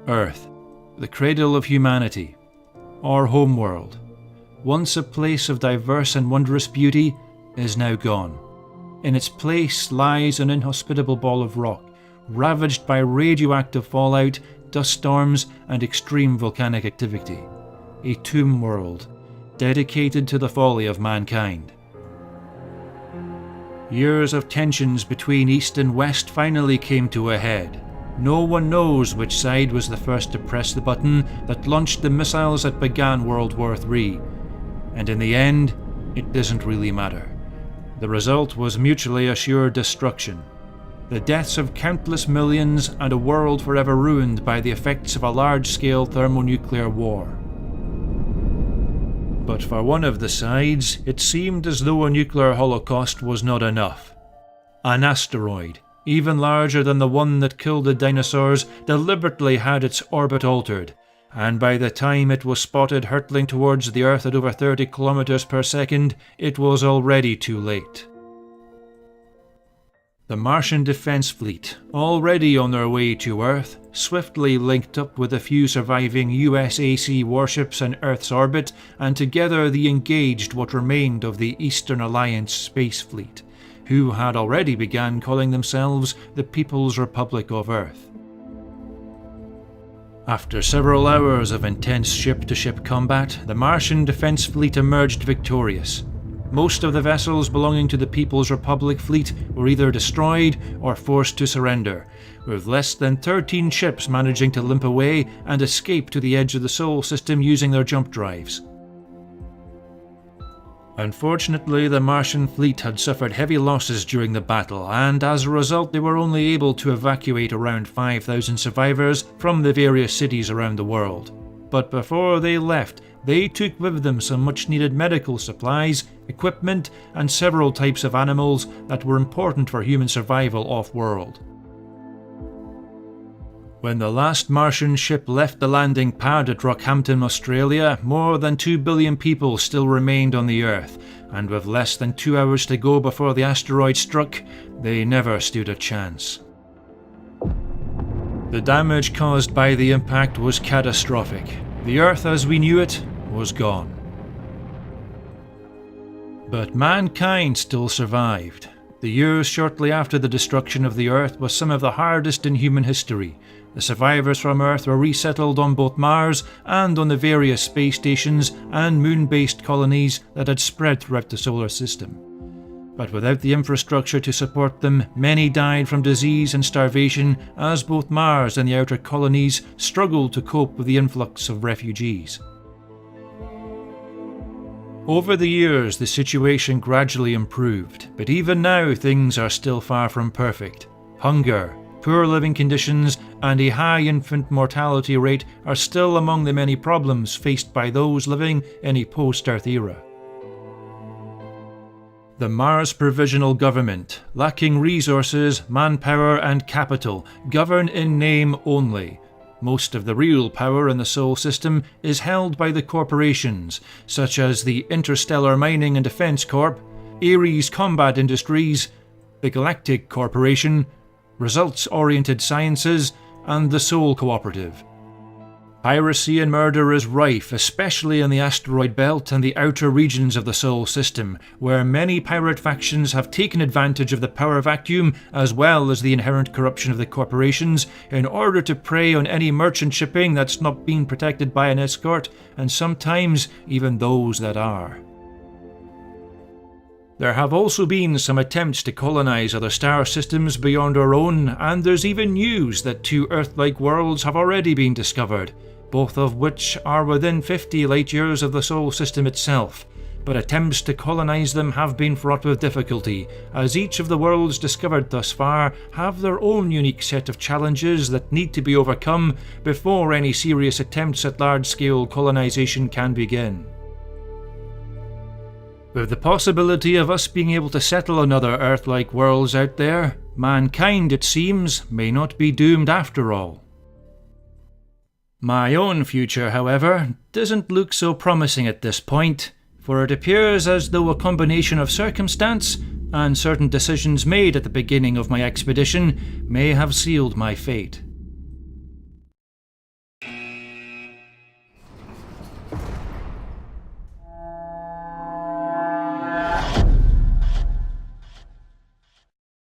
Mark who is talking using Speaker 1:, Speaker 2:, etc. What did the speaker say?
Speaker 1: Earth, the cradle of humanity, our homeworld, once a place of diverse and wondrous beauty, is now gone. In its place lies an inhospitable ball of rock, ravaged by radioactive fallout, dust storms, and extreme volcanic activity. A tomb world, dedicated to the folly of mankind. Years of tensions between East and West finally came to a head. No one knows which side was the first to press the button that launched the missiles that began World War III. And in the end, it doesn't really matter. The result was mutually assured destruction. The deaths of countless millions and a world forever ruined by the effects of a large-scale thermonuclear war. But for one of the sides, it seemed as though a nuclear holocaust was not enough. An asteroid, even larger than the one that killed the dinosaurs, deliberately had its orbit altered, and by the time it was spotted hurtling towards the Earth at over 30 kilometers per second, it was already too late. The Martian Defense Fleet, already on their way to Earth, swiftly linked up with a few surviving USAC warships in Earth's orbit, and together they engaged what remained of the Eastern Alliance Space Fleet, who had already begun calling themselves the People's Republic of Earth. After several hours of intense ship-to-ship combat, the Martian Defense Fleet emerged victorious. Most of the vessels belonging to the People's Republic fleet were either destroyed or forced to surrender, with less than 13 ships managing to limp away and escape to the edge of the Sol system using their jump drives. Unfortunately, the Martian fleet had suffered heavy losses during the battle, and as a result they were only able to evacuate around 5,000 survivors from the various cities around the world. But before they left, they took with them some much-needed medical supplies, equipment, and several types of animals that were important for human survival off-world. When the last Martian ship left the landing pad at Rockhampton, Australia, more than 2 billion people still remained on the Earth, and with less than 2 hours to go before the asteroid struck, they never stood a chance. The damage caused by the impact was catastrophic. The Earth as we knew it was gone. But mankind still survived. The years shortly after the destruction of the Earth was some of the hardest in human history. The survivors from Earth were resettled on both Mars and on the various space stations and moon-based colonies that had spread throughout the solar system. But without the infrastructure to support them, many died from disease and starvation as both Mars and the outer colonies struggled to cope with the influx of refugees. Over the years, the situation gradually improved, but even now things are still far from perfect. Hunger, poor living conditions, and a high infant mortality rate are still among the many problems faced by those living in a post-Earth era. The Mars Provisional Government, lacking resources, manpower and capital, govern in name only. Most of the real power in the Sol system is held by the corporations, such as the Interstellar Mining and Defense Corp, Ares Combat Industries, the Galactic Corporation, Results-Oriented Sciences, and the Sol Cooperative. Piracy and murder is rife, especially in the asteroid belt and the outer regions of the Sol system, where many pirate factions have taken advantage of the power vacuum as well as the inherent corruption of the corporations in order to prey on any merchant shipping that's not being protected by an escort, and sometimes even those that are. There have also been some attempts to colonize other star systems beyond our own, and there's even news that 2 Earth-like worlds have already been discovered, both of which are within 50 light-years of the Sol system itself, but attempts to colonize them have been fraught with difficulty, as each of the worlds discovered thus far have their own unique set of challenges that need to be overcome before any serious attempts at large-scale colonization can begin. With the possibility of us being able to settle on other Earth-like worlds out there, mankind, it seems, may not be doomed after all. My own future, however, doesn't look so promising at this point, for it appears as though a combination of circumstance and certain decisions made at the beginning of my expedition may have sealed my fate.